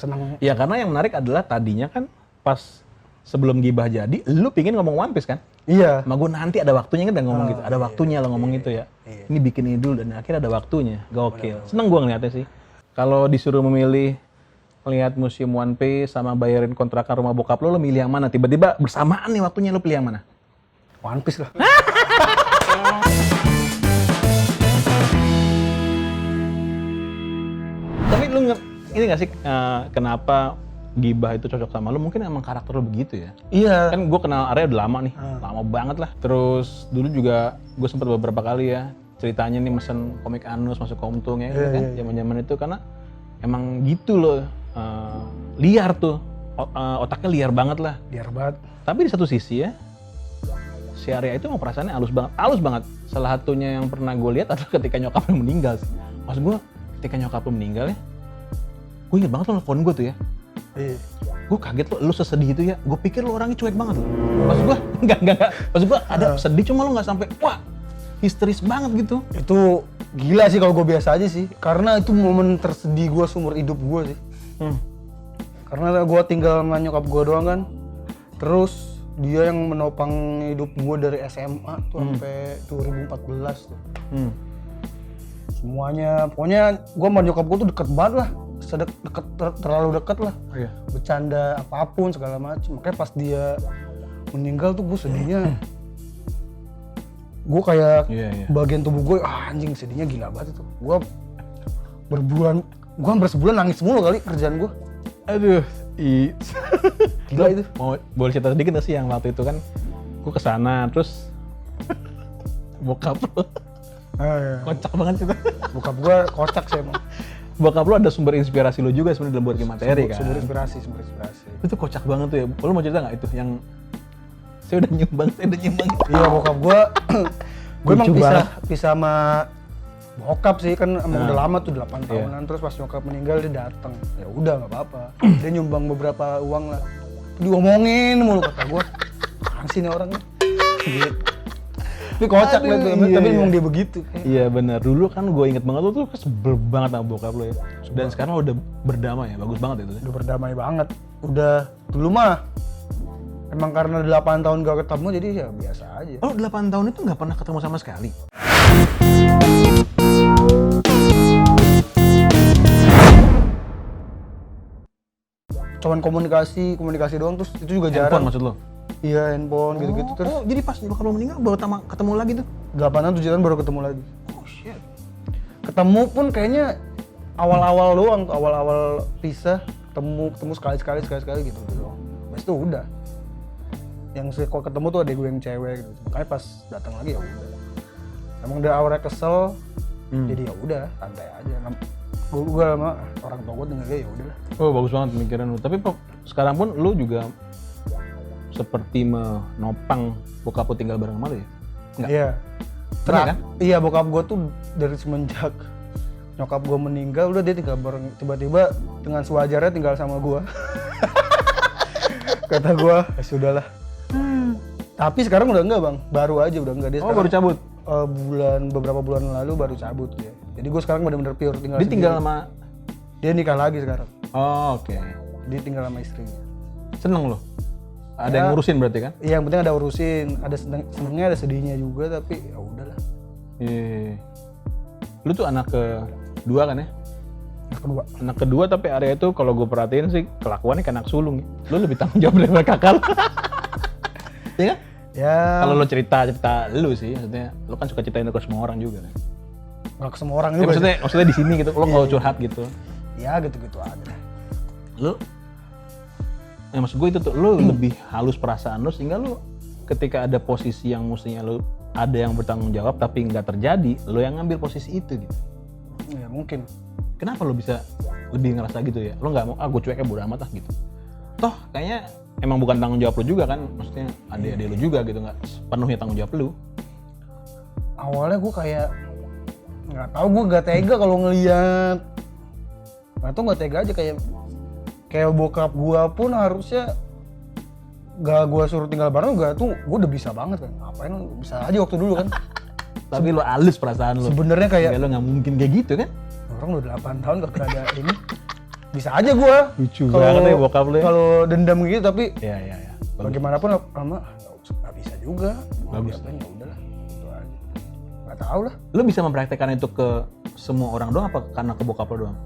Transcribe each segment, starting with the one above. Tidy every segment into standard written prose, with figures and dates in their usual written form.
seneng. Ya karena yang menarik adalah tadinya kan pas sebelum gibah jadi, lu pingin ngomong One Piece kan? Iya. Sama gue nanti ada waktunya kan udah ngomong gitu, ada waktunya lo ngomong gitu ya. Iya. Ini bikin ini dulu dan akhirnya ada waktunya, gokil. Seneng gue ngeliatnya sih. Kalau disuruh memilih lihat museum One Piece sama bayarin kontrakan rumah bokap lo milih yang mana? Tiba-tiba bersamaan nih waktunya, lo pilih yang mana? One Piece lah. Tapi lu ini gak sih kenapa gibah itu cocok sama lu? Mungkin emang karakter lu begitu ya? Iya. Kan gue kenal Arya udah lama nih, lama banget lah. Terus dulu juga gue sempat beberapa kali ya ceritanya nih mesen komik Anus masuk Komtung ya, gitu kan? Zaman-zaman itu karena emang gitu loh, liar tuh, otaknya liar banget lah. Liar banget. Tapi di satu sisi ya, si Arya itu emang perasaannya halus banget. Salah satunya yang pernah gue lihat adalah ketika nyokapnya meninggal sih. Maksud gue, ketika nyokapnya meninggal ya, gue inget banget lo nelfon gue tuh ya. Iya. Gue kaget lo sesedih itu ya. Gue pikir lo orangnya cuek banget lo. Maksud gue, enggak. Maksud gue ada sedih cuma lo nggak sampai, wah, histeris banget gitu. Itu gila sih kalau gue biasa aja sih. Karena itu momen tersedih gue seumur hidup gue sih. Karena gue tinggal sama nyokap gue doang kan. Terus dia yang menopang hidup gue dari SMA tuh sampai 2014 tuh. Semuanya, pokoknya gue sama nyokap gue tuh deket banget lah. Terlalu deket lah. Iya. Bercanda apapun segala macam. Makanya pas dia meninggal tuh gue sedihnya. Gue kayak bagian tubuh gue, anjing sedihnya gila banget itu. Gue hampir sebulan nangis mulu kali kerjaan gue. Aduh, gila itu. Mau boleh cerita sedikit gak sih yang waktu itu kan gue kesana terus bokap lo kocak banget itu. Bokap gue kocak sih emang. Bokap lo ada sumber inspirasi lo juga sebenarnya dalam buat materi kan. Sumber inspirasi. Itu kocak banget tuh ya. Lo mau cerita nggak itu yang saya udah nyumbang. Iya bokap gue emang pisah sama bokap sih kan emang udah lama tuh 8 tahunan. Terus pas nyokap meninggal dia datang. Ya udah nggak apa-apa. Dia nyumbang beberapa uang lah. Diomongin mulu kata gue. Apaan sih nih orangnya? Gitu. Tapi kocak lah tuh, tapi emang dia begitu. Iya benar. Dulu kan gue inget banget lo tuh sebel banget sama bokap lo ya. Dan sekarang lo udah berdamai ya, bagus banget itu. Udah berdamai banget. Udah dulu mah emang karena 8 tahun gak ketemu jadi ya biasa aja. Oh 8 tahun itu nggak pernah ketemu sama sekali? Cuman komunikasi doang, terus itu juga jarang. Handphone maksud lo? Iya handphone gitu-gitu terus. Oh jadi pas bokap lo meninggal baru ketemu lagi tuh? 8 tahun 7 tahun baru ketemu lagi. Oh shit. Ketemu pun kayaknya awal-awal doang, awal-awal pisah ketemu sekali gitu doang. Habis itu udah. Yang kalau ketemu tuh adek gue yang cewek gitu. Makanya pas datang lagi ya udah. Emang udah aura kesel, jadi ya udah santai aja. Gue sama orang tua gue tinggal ya udah. Oh bagus banget pemikiran lu. Tapi sekarang pun lu juga seperti menopang bokap lu tinggal bareng sama lu ya? Enggak? Iya. Kan? Iya bokap gue tuh dari semenjak nyokap gue meninggal udah dia tinggal bareng, tiba-tiba dengan sewajarnya tinggal sama gue. Kata gue, ya sudahlah. Tapi sekarang udah enggak bang, baru aja udah enggak dia. Oh baru cabut? Beberapa bulan lalu baru cabut ya. Jadi gue sekarang benar-benar pure tinggal. Dia tinggal sama? Dia nikah lagi sekarang. Oh oke. Dia tinggal sama istrinya. Seneng lo? Ada yang ngurusin berarti kan? Iya yang penting ada urusin, ada senengnya ada sedihnya juga tapi ya udahlah. Iya. Lu tuh anak kedua kan ya? Anak kedua tapi Arya itu kalau gue perhatiin sih kelakuannya kayak anak sulung. Lu lebih tanggung jawab daripada kakak. Iya kan? Ya. Kalau lo cerita lu sih, maksudnya lo kan suka ceritain ke semua orang juga kan? Nggak ke semua orang ya, juga. Maksudnya di sini gitu, lo kalau curhat gitu. Ya gitu-gitu aja. Lo, ya maksud gue itu tuh, lo lebih halus perasaan lo sehingga lo ketika ada posisi yang mestinya lo ada yang bertanggung jawab tapi nggak terjadi, lo yang ngambil posisi itu gitu. Ya mungkin. Kenapa lo bisa lebih ngerasa gitu ya? Lo nggak mau, gue cueknya bodo amat lah gitu. Toh kayaknya emang bukan tanggung jawab lo juga kan, maksudnya adik-adik lo juga gitu, nggak sepenuhnya tanggung jawab lo. Awalnya gue kayak nggak tahu, gue nggak tega kalau ngeliat, nggak tega aja kayak bokap gue pun harusnya nggak gue suruh tinggal bareng, gue udah bisa banget kan, ngapain bisa aja waktu dulu kan. Tapi lo halus perasaan lo. Sebenarnya kayak lo nggak mungkin kayak gitu kan? orang udah 8 tahun gak pernah ada ini. bisa aja gue. Lucu banget ya bokap lu ya. Kalau dendam gitu, tapi Iya. bagaimanapun lama nggak bisa juga. Bagus. Ya udahlah, itu aja. Nggak tahu lah. Lu bisa mempraktekkan itu ke semua orang doang apa karena ke bokap lu doang?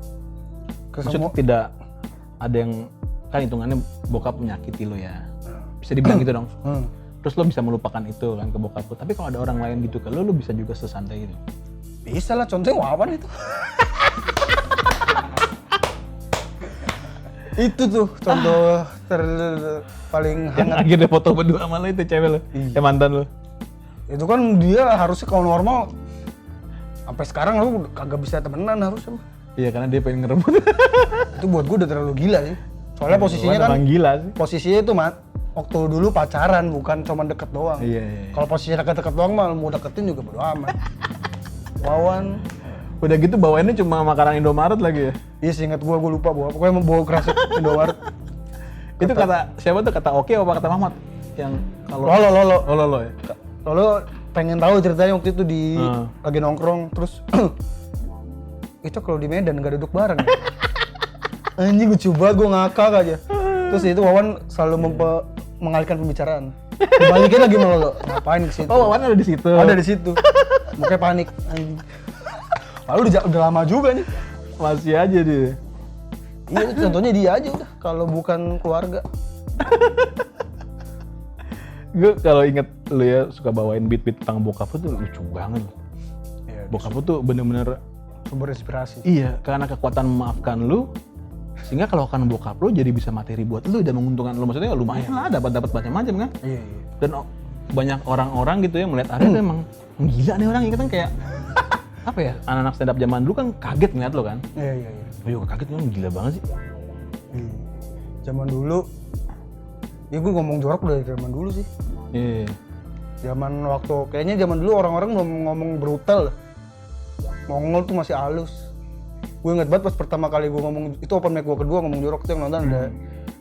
Ke Maksudnya semua. tidak ada yang kan hitungannya bokap menyakiti lo ya. Bisa dibilang gitu dong. Terus lo bisa melupakan itu kan ke bokap lo. Tapi kalau ada orang lain gitu ke lo bisa juga sesantai itu. Bisa lah, contohnya Wawan itu. Itu tuh contoh paling Yang hangat. akhirnya foto berdua sama lo itu cewek lo, Iya. mantan lo. Itu kan dia harusnya kalau normal sampai sekarang lu kagak bisa temenan harusnya. Iya karena dia pengen ngerebut. Itu buat gue udah terlalu gila sih. Soalnya posisinya kan emang gila sih. posisinya itu waktu dulu pacaran, bukan cuma deket doang. Iya. Kalau posisinya deket-deket doang mah mau deketin juga bodo amat. Wawan, Udah gitu bawainnya cuma makanan Indomaret lagi ya. iya seingat gue lupa bawa. Pokoknya mau bawa keras Indomaret. Itu kata siapa tuh, kata Oke apa kata Mamat? Yang kalau Lolo. Oh lo ya. Lalu pengen tahu ceritanya waktu itu di lagi nongkrong terus itu kalau di Medan gak duduk bareng ya? Anjing gue coba gue ngakak aja. Terus itu Wawan selalu mengalihkan pembicaraan. Dibalikin lagi sama lo. Ngapain ke situ? Oh Wawan ada di situ. Ada di situ. Mukanya panik. Anjing. Lalu udah lama juga nih. Masih aja dia. Iya, itu contohnya dia aja udah kalau bukan keluarga. Gue kalau inget lu ya suka bawain beat tentang bokap lu tuh lucu banget. Iya, Bokap lu tuh bener-bener sumber inspirasi. iya karena kekuatan memaafkan lu sehingga kalau kan bokap lu jadi bisa materi buat lu dan menguntungkan lu, maksudnya lumayan lah dapat macam-macam kan. Iya. Dan banyak orang-orang gitu ya melihat Arya tuh emang gila nih orang, kan kayak apa ya, anak-anak stand up zaman dulu kan kaget ngeliat lo kan. Iya. Oh iya kaget, emang gila banget sih. Zaman dulu, ya gue ngomong jorok dari zaman dulu sih. Iya. Zaman waktu, kayaknya zaman dulu orang-orang belum ngomong brutal. Mongol tuh masih halus. Gue inget banget pas pertama kali gue ngomong, itu open mic gue kedua ngomong jorok tuh yang nonton ada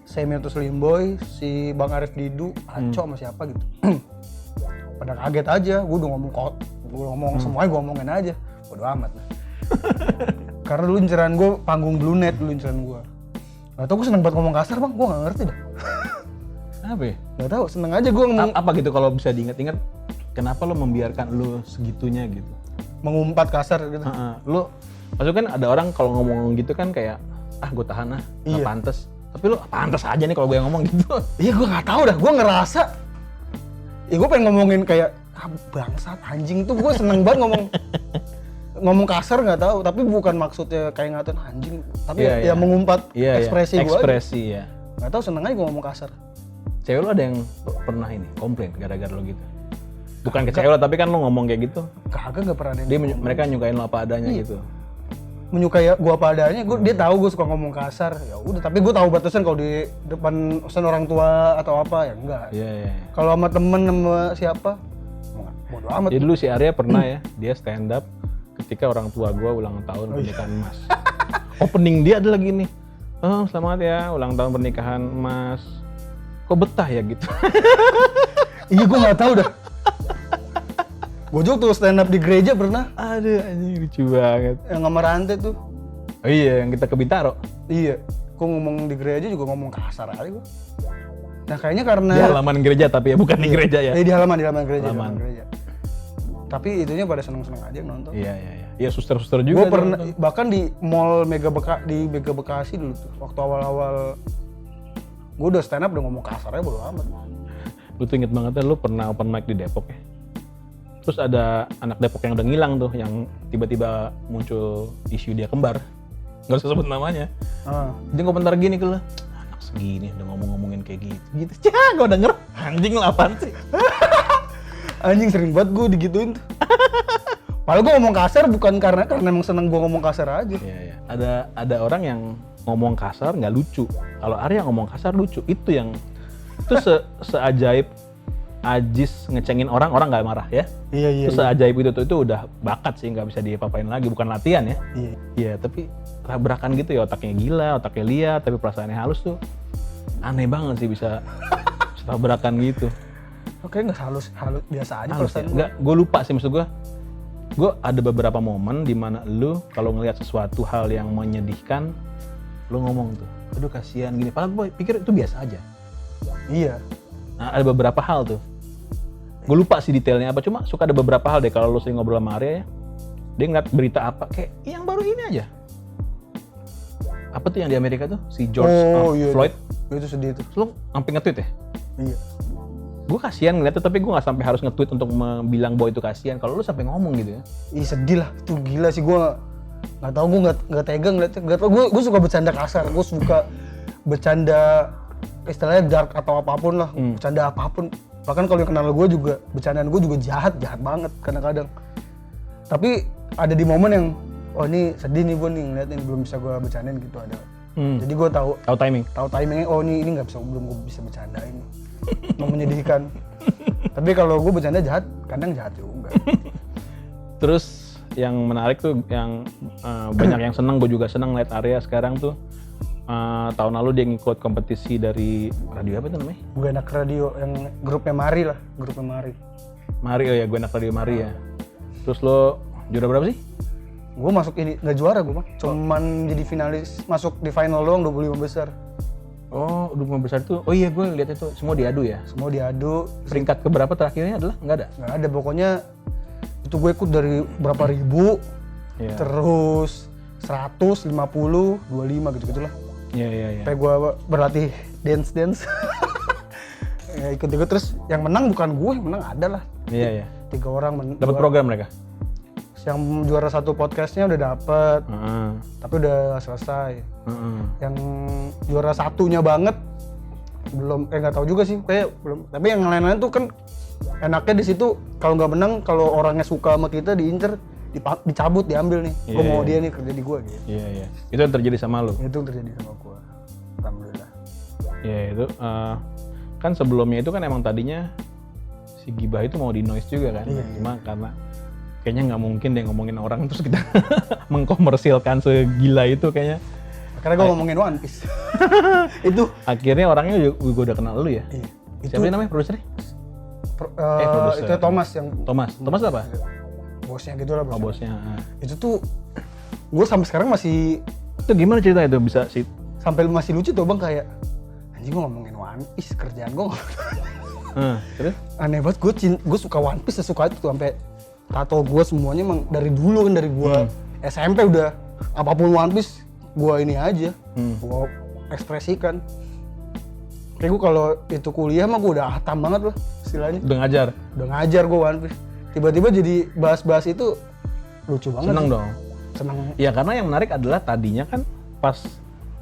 Semiatus Limboy, si Bang Arif Didu, Aco sama siapa gitu. Pada kaget aja, gue udah ngomong semuanya gue ngomongin aja. Bodo amat lah. Karena dulu inceran gue panggung Blue Net dulu inceran gue. Gak tau gue seneng banget ngomong kasar bang, gue gak ngerti dah. Apa ya? Gak tau, seneng aja gue ngomong. Apa gitu kalau bisa diingat-ingat, kenapa lo membiarkan lo segitunya gitu? Mengumpat kasar gitu. Lo, maksudnya kan ada orang kalau ngomong gitu kan kayak, gue tahan lah, Iya. gak pantas. Tapi lo pantas aja nih kalau gue yang ngomong gitu. Iya gue gak tahu dah, gue ngerasa. Ya gue pengen ngomongin kayak, bangsat anjing tuh gue seneng banget ngomong kasar nggak tahu, tapi bukan maksudnya kayak ngatain anjing, tapi Iya. mengumpat ekspresi gue. Ekspresi ya. Nggak tahu, seneng aja gue ngomong kasar. Cewek lo ada yang pernah ini komplain gara-gara lo gitu? Bukan ke cewek lo, tapi kan lo ngomong kayak gitu. Kagak, nggak pernah ada yang Mereka nyukain lo apa adanya gitu. menyukai gue apa adanya. Dia tahu gue suka ngomong kasar, ya udah. Tapi gue tahu batasan kalau di depan pesan orang tua atau apa ya enggak. Iya. Kalau sama temen sama siapa, bodo amat. Jadi dulu si Arya pernah ya, dia stand up ketika orang tua gue ulang tahun pernikahan Mas. Opening dia adalah gini, selamat ya ulang tahun pernikahan Mas. Kok betah ya gitu? Iya gue nggak tahu dah. Gue juga tuh stand up di gereja pernah, Aduh anjing lucu banget. yang sama Rante tuh. Oh iya yang kita ke Bintaro. Iya, gue ngomong di gereja juga ngomong kasar aja gue. Nah kayaknya karena Di halaman gereja tapi ya bukan di gereja ya. di halaman gereja. Halaman. Di halaman gereja. Tapi itunya pada seneng-seneng aja yang nonton. Iya. Iya suster-suster juga. Gue pernah bahkan di mall Mega Bekasi dulu tuh, waktu awal-awal gue udah stand up udah ngomong kasar aja bodo amat. Lu tuh inget banget ya, lu pernah open mic di Depok ya. Terus ada anak Depok yang udah ngilang tuh, yang tiba-tiba muncul isu dia kembar. Nggak usah sebut namanya. Dia komentar gini ke lu, anak segini udah ngomong-ngomongin kayak gitu. Cah, gue denger, anjing lu apaan sih? Anjing sering banget gue digituin tuh. Padahal gue ngomong kasar bukan karena emang seneng gue ngomong kasar aja. Iya. Ada orang yang ngomong kasar nggak lucu. Kalau Arya ngomong kasar lucu, itu yang itu seajaib Ajis ngecengin orang nggak marah ya. Iya. Terus seajaib itu udah bakat sih, nggak bisa diapa-apain lagi, bukan latihan ya. Iya, tapi tabrakan gitu ya, otaknya gila, otaknya liar, tapi perasaannya halus tuh aneh banget sih bisa tabrakan gitu. Oke, nggak halus biasa aja Halus ya? perasaan Nggak, gue lupa sih maksud gue ada beberapa momen di mana lu kalau ngelihat sesuatu hal yang menyedihkan, lo ngomong tuh, aduh kasihan gini. Padahal gue pikir itu biasa aja. Iya. Nah, ada beberapa hal tuh. Gue lupa sih detailnya apa, cuma suka ada beberapa hal deh kalau lo sering ngobrol sama Arya ya. Dia ngeliat berita apa, kayak yang baru ini aja. Apa tuh yang di Amerika tuh? Si George Floyd. Itu sedih tuh. Lo sampai nge-tweet ya? Iya. Gue kasihan ngeliatnya, tapi gue gak sampai harus nge-tweet untuk bilang bahwa itu kasihan. Kalau lo sampai ngomong gitu ya. Ih sedih lah, itu gila sih gue nggak tahu, gue nggak tega ngeliatnya. Nggak tau, gue suka bercanda kasar, gue suka bercanda istilahnya dark atau apapun lah, bercanda apapun. Bahkan kalau yang kenal gue juga, bercandaan gue juga jahat banget kadang-kadang. Tapi ada di momen yang, oh ini sedih nih gue nih ngeliatin, belum bisa gue bercandain gitu ada. Jadi gue tahu timingnya, oh ini nggak bisa, belum gue bisa bercandain. Mau menyedihkan. Tapi kalau gue bercanda jahat, kadang jahat juga. Terus yang menarik tuh, yang banyak yang seneng, gue juga seneng liat Arya sekarang tuh. Tahun lalu dia ngikut kompetisi dari radio apa itu namanya? Gue Enak Radio, yang grupnya Mari lah, grupnya Mari. Mari, oh ya, Gue Enak Radio Mari ya. Terus lo juara berapa sih? Gue masuk ini, nggak juara gue mah, cuman jadi finalis, masuk di final doang 25 besar. Oh, 25 besar tuh, oh iya gue lihat itu semua diadu ya? Semua diadu. Peringkat keberapa terakhirnya adalah? Nggak ada? Nggak ada, pokoknya itu gue ikut dari berapa ribu, terus 100, 50, 25 gitu-gitulah. Iya. Sampai gue berlatih dance. Ya, ikut-ikut, terus yang menang bukan gue, yang menang ada lah. Iya. 3 orang dapat program mereka? Yang juara 1 podcastnya udah dapet, tapi udah selesai. Yang juara 1-nya banget belum, nggak tahu juga sih, kayak belum. Tapi yang lain-lain tuh kan enaknya di situ, kalau nggak menang, kalau orangnya suka sama kita diincer, dicabut, diambil nih. Gue mau dia nih kerja di gue gitu. Iya. Itu yang terjadi sama lo? Itu yang terjadi sama gue, alhamdulillah. Iya itu, kan sebelumnya itu kan emang tadinya si Gibah itu mau di noise juga kan, cuma karena kayaknya nggak mungkin deh ngomongin orang terus kita mengkomersilkan segila itu kayaknya. Karena gue ngomongin One Piece. Itu akhirnya orangnya juga udah kenal lu ya? Iya. Siapa namanya produsernya? Produser. Itu Thomas yang... Thomas apa? Bosnya gitu lah. Oh bosnya. Itu tuh gue sampai sekarang masih... Itu gimana ceritanya itu bisa sih? Sampai masih lucu tuh bang, kayak anjing gue ngomongin One Piece, kerjaan gue terus? Aneh banget, gue suka One Piece, sesuka itu tuh, sampai tato gue semuanya emang dari dulu kan, dari gue SMP udah apapun One Piece gue ini aja, gue ekspresikan. Kayak gue kalau itu kuliah mah gue udah hatam banget lah istilahnya. Udah ngajar gue One Piece. Tiba-tiba jadi bahas-bahas itu lucu banget. Seneng sih. dong. Seneng. Ya karena yang menarik adalah tadinya kan pas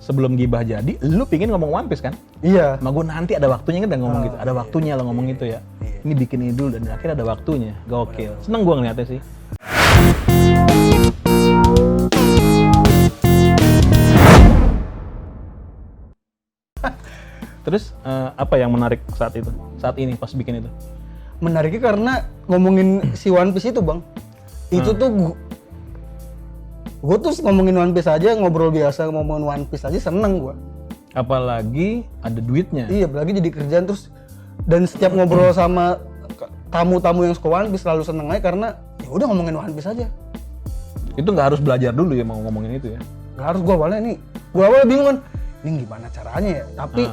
sebelum Gibah jadi, lu pingin ngomong One Piece kan? Iya. Sama gue nanti ada waktunya kan udah ngomong gitu. Ada waktunya lo ngomong itu ya. Ini bikin ini dulu dan akhirnya ada waktunya. Gokil. Seneng gue ngeliatnya sih. Terus apa yang menarik saat itu? Saat ini pas bikin itu? Menariknya karena ngomongin si One Piece itu bang. Itu tuh gue tuh ngomongin One Piece aja, ngobrol biasa ngomongin One Piece aja seneng gue. Apalagi ada duitnya. Iya, apalagi jadi kerjaan terus. Dan setiap ngobrol sama tamu-tamu yang suka One Piece selalu seneng aja karena ya udah ngomongin One Piece aja. Itu nggak harus belajar dulu ya mau ngomongin itu ya? Nggak harus, gue awalnya bingung kan, ini gimana caranya ya? Tapi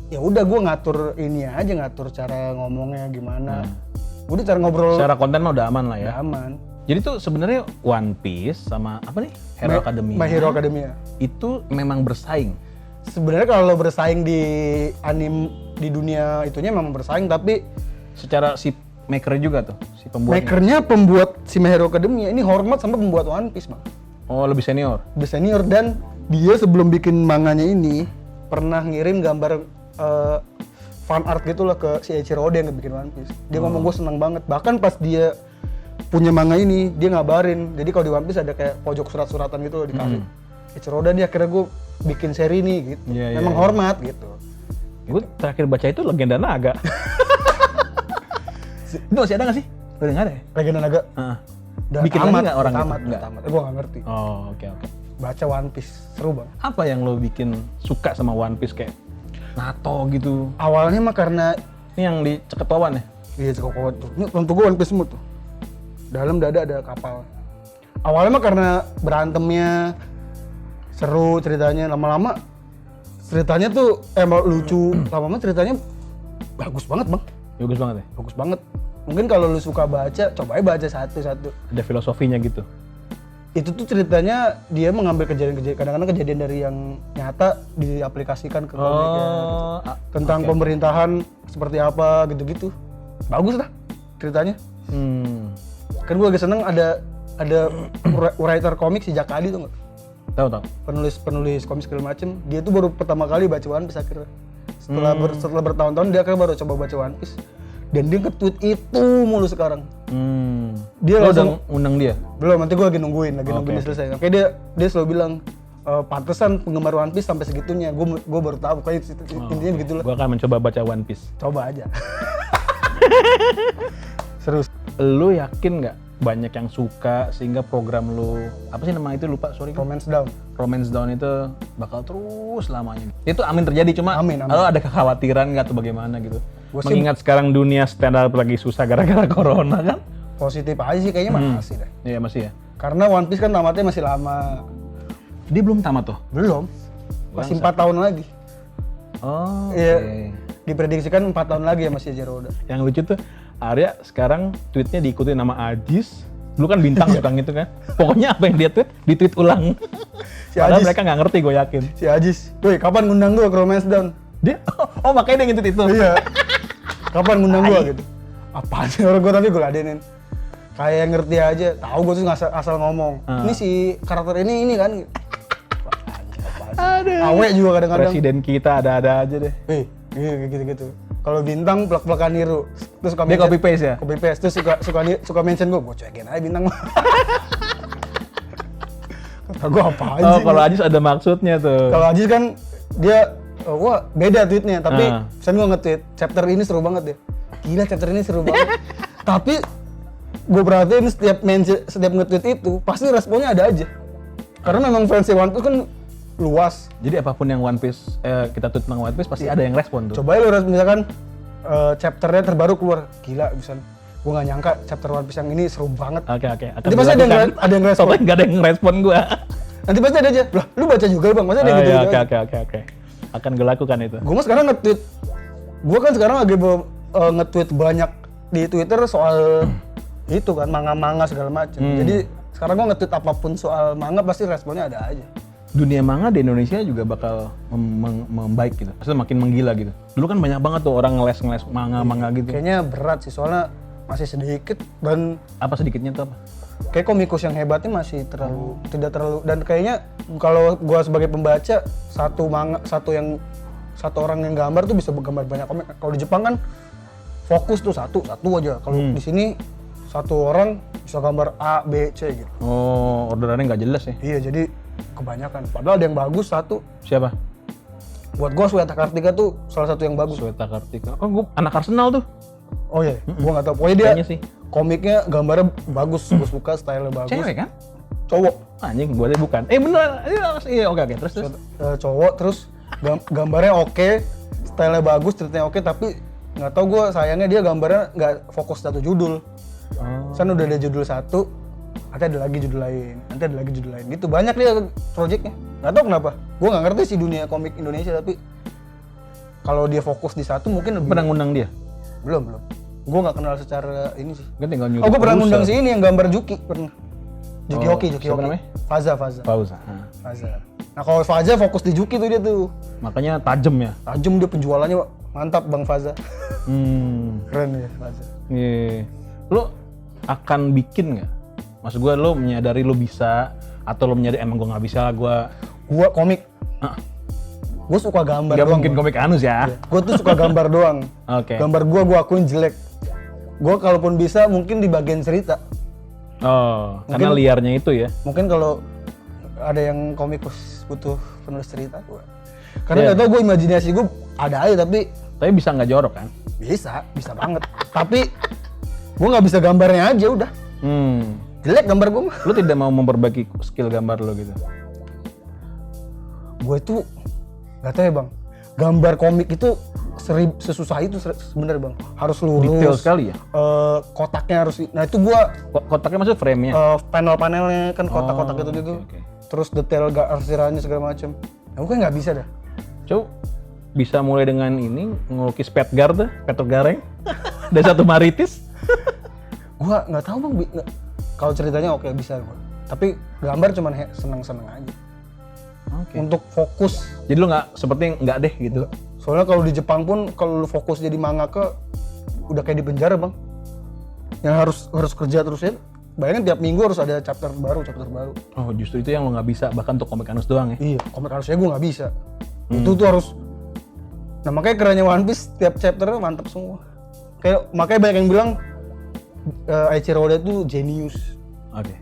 ya udah gue ngatur ini aja, ngatur cara ngomongnya gimana. Udah cara ngobrol. Secara konten mah udah aman lah ya. Udah aman. Jadi tuh sebenarnya One Piece sama apa nih? Hero Academia. My Hero Academia. Itu memang bersaing. Sebenarnya kalau bersaing di anime di dunia itunya memang bersaing, tapi secara si makernya juga tuh, si pembuatnya. Makernya pembuat si My Hero Academia ini hormat sama pembuat One Piece, Bang. Oh, lebih senior. Lebih senior, dan dia sebelum bikin manganya ini pernah ngirim gambar fan art gitulah ke si Eiichiro Oda yang bikin One Piece. Dia ngomong gue seneng banget. Bahkan pas dia punya manga ini, dia ngabarin. Jadi kalau di One Piece ada kayak pojok surat-suratan gitu loh dikasih. Eiichiro Oda nih akhirnya gue bikin seri nih gitu. Memang hormat gitu. Gue terakhir baca itu Legenda Naga. Itu masih ada nggak sih? Udah nggak ada ya? Legenda Naga. Bikin lagi nggak orang tamat, itu? tamat. Gue nggak ngerti. Oh, oke. Baca One Piece, seru banget. Apa yang lo bikin suka sama One Piece kayak Nato gitu? Awalnya mah karena ini yang di Ceketowan ya? Iya, Ceketowan tuh. Ini untuk gue One Piece semua tuh. Dalam dada ada kapal. Awalnya mah karena berantemnya seru ceritanya, lama-lama ceritanya tuh emang lucu, lama-lama ceritanya bagus banget bang, Bagus banget ya. bagus banget. Mungkin kalau lu suka baca, coba aja baca satu-satu. Ada filosofinya gitu. Itu tuh ceritanya dia mengambil kejadian-kejadian, kadang-kadang kejadian dari yang nyata diaplikasikan ke komiknya gitu. Tentang pemerintahan seperti apa gitu-gitu. Bagus lah ceritanya. Kan gue lagi seneng ada writer komik si Jakadi tuh nggak? Tahu. Penulis komik segala macem. Dia tuh baru pertama kali baca One Piece akhirnya. Setelah bertahun-tahun dia akhirnya baru coba baca One Piece. Dan dia nge-tweet itu mulu sekarang. Dia Lo langsung udah undang dia? belum, nanti gue lagi nungguin dia selesai. Oke, dia selalu bilang pantesan penggemar One Piece sampai segitunya. Gue baru tahu kayak intinya begitulah. Gue akan mencoba baca One Piece. Coba aja. Seru. Lu yakin nggak banyak yang suka sehingga program lu apa sih nama itu lupa sorry Romance Down. Romance Down itu bakal terus lamanya. Itu amin terjadi cuma Amin. lo ada kekhawatiran nggak atau bagaimana gitu? Gua sih- Mengingat sekarang dunia stand up lagi susah gara-gara corona kan? Positif aja sih kayaknya masih deh. Iya masih ya. Karena One Piece kan tamatnya masih lama. Dia belum tamat tuh. Belum. Masih 4 tahun lagi. Oh. Iya. Oke. Diprediksikan 4 tahun lagi ya masih Zero Oda. Yang lucu tuh Arya sekarang tweetnya diikuti nama Ajis. Dulu kan bintang tukang itu kan. Pokoknya apa yang dia tweet, di-tweet ulang. Si Padahal Ajis. mereka nggak ngerti gue yakin. Si Ajis, woi kapan ngundang gua ke Romance Down? Dia, oh makanya dia nge-tweet itu. Iya. Kapan ngundang gua gitu? Apaan sih orang gua, tapi gua ladenin. Kayak yang ngerti aja, tahu gua tuh asal ngomong. Ini si karakter ini kan. Aduh. Awe juga kadang-kadang. Presiden kita ada-ada aja deh. Kayak gitu-gitu. Kalau bintang plek-plekan niru. Terus suka Dia mention- copy paste ya? Copy paste terus suka mention gua cuekin aja bintang. Kata gua apaan Oh sih? kalau Ajis ada maksudnya tuh. Kalau Ajis kan dia wah beda tweetnya, tapi Ah. misalnya gua nge-tweet chapter ini seru banget ya. Gila chapter ini seru banget. Tapi gue perhatiin setiap nge-tweet itu pasti responnya ada aja. Karena memang fans One Piece kan luas. Jadi apapun yang One Piece kita tweet tentang One Piece pasti ada yang respon tuh. Coba lu misalkan chapternya terbaru keluar, gila misalnya gue nggak nyangka chapter One Piece yang ini seru banget. Oke. Nanti pasti ada yang respon. Soalnya nggak ada yang respon gua. Nanti pasti ada aja. Lah, lu baca juga bang, masa ada Oh, yang gitu? iya, oke. Akan gue lakukan itu. Gue mah sekarang nge-tweet. Gue kan sekarang lagi nge-tweet banyak di Twitter soal itu kan manga-manga segala macam. Jadi sekarang gue nge-tweet apapun soal manga pasti responnya ada aja. Dunia manga di Indonesia juga bakal membaik gitu. Maksudnya makin menggila gitu. Dulu kan banyak banget tuh orang ngeles manga gitu. Kayaknya berat sih soalnya masih sedikit dan Apa sedikitnya tuh apa? kayak komikus yang hebatnya masih tidak terlalu, dan kayaknya kalau gua sebagai pembaca satu orang yang gambar tuh bisa gambar banyak komik. Kalau di Jepang kan fokus tuh satu aja. Kalau di sini satu orang bisa gambar A, B, C gitu. Oh, orderannya nggak jelas ya? Iya, jadi kebanyakan. Padahal ada yang bagus satu. Siapa? Buat gua Sweta Kartika tuh salah satu yang bagus. Sweta Kartika. Oh, gue anak Arsenal tuh. Oh iya, gua nggak tahu. Pokoknya dia Kayaknya sih. komiknya gambarnya bagus, gua suka stylenya bagus. Cewek kan? Cowok. Anjing, gue aja bukan. Bener. Iya, oke. Terus. Cowok terus gambarnya oke, stylenya bagus, ceritanya oke, tapi nggak tahu gue sayangnya dia gambarnya nggak fokus satu judul. Oh. Kan udah ada judul satu, nanti ada lagi judul lain, nanti ada lagi judul lain, gitu banyak dia projectnya. Nggak tahu kenapa, gue nggak ngerti sih dunia komik Indonesia, tapi kalau dia fokus di satu mungkin lebih. Pernah ngundang dia? Belum. Gue nggak kenal secara ini sih. Gue tinggal nyuruh. Oh, gue pernah ngundang si ini yang gambar Juki, pernah. Juki Oh, Hoki. siapa namanya? Faza. Pausa. Nah kalau Faza fokus di Juki tuh dia tuh. Makanya tajem ya. Tajam dia penjualannya, mantap Bang Faza. Keren ya Faza. Iya. Lo akan bikin nggak? Maksud gue lo menyadari lo bisa atau lo menyadari emang gue nggak bisa lah Gua komik. Ah. Gue suka gambar Gak doang. mungkin komik Anus ya. Gue tuh suka gambar doang. Oke. Gambar gua akuin jelek. Gue kalaupun bisa mungkin di bagian cerita. Oh, karena liarnya itu ya. Mungkin kalau ada yang komikus butuh penulis cerita gua. Karena Iya. nggak tahu gue imajinasi gue ada aja, tapi Tapi bisa nggak jorok kan? bisa banget. Tapi gue nggak bisa gambarnya aja udah. Jelek gambar gue mah. Lo tidak mau memperbaiki skill gambar lo gitu? Gue tuh nggak tahu ya bang, gambar komik itu sesusah itu sebenarnya bang, harus lurus, Detail sekali ya? Kotaknya harus, nah itu gue Kotaknya maksud frame-nya? panel-panelnya kan kotak-kotak gitu. Oke. terus detail arsirannya segala macem. Aku kan nggak bisa dah. Coba bisa mulai dengan ini ngelukis Petgar tuh, Peter Gareng. Dan satu Maritis. Gua nggak tahu bang, kalau ceritanya oke bisa gua. Tapi gambar cuman seneng-seneng aja. Oke. Untuk fokus. Jadi lu nggak seperti nggak deh gitu. Soalnya kalau di Jepang pun kalau lu fokus jadi mangaka udah kayak di penjara bang. Yang harus kerja terus ya. Bayangin tiap minggu harus ada chapter baru. Oh justru itu yang lo nggak bisa bahkan untuk komik Anus doang ya. Iya, komik harusnya gue nggak bisa. Itu tuh harus. Nah makanya kerennya One Piece tiap chapternya mantap semua. Kayak makanya banyak yang bilang Eiichiro Oda tuh genius. Oke.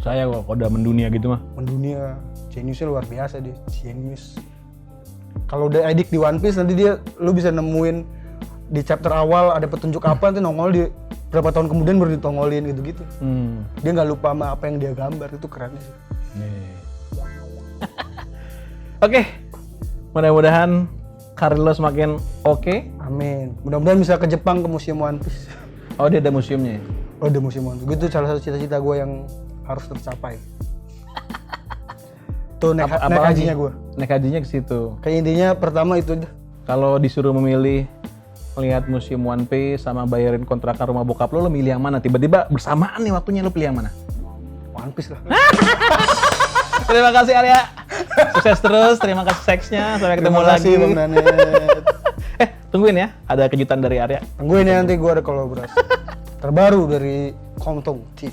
Saya kok udah mendunia gitu mah. Mendunia, geniusnya luar biasa deh, genius. Kalau udah edik di One Piece nanti lu bisa nemuin di chapter awal ada petunjuk apa nanti nongol di berapa tahun kemudian baru ditongolin gitu-gitu. Dia nggak lupa sama apa yang dia gambar, itu keren sih. Oke. Mudah-mudahan karir lo semakin oke. Amin. Mudah-mudahan bisa ke Jepang ke Museum One Piece. Oh dia ada museumnya ya? Oh, ada Museum One Piece. Itu salah satu cita-cita gue yang harus tercapai. Tuh naik hajinya gue. Naik hajinya ke situ. Kayak intinya pertama itu aja. Kalau disuruh memilih melihat museum One Piece sama bayarin kontrakan rumah bokap lo milih yang mana? Tiba-tiba bersamaan nih waktunya lo pilih yang mana? One Piece lah. Terima kasih Arya. Sukses terus, terima kasih seksnya. Sampai ketemu Terima kasih, lagi. Bang Danet. Tungguin ya, ada kejutan dari Arya. Tungguin ya nanti gue ada kolaborasi terbaru dari Komtung TV.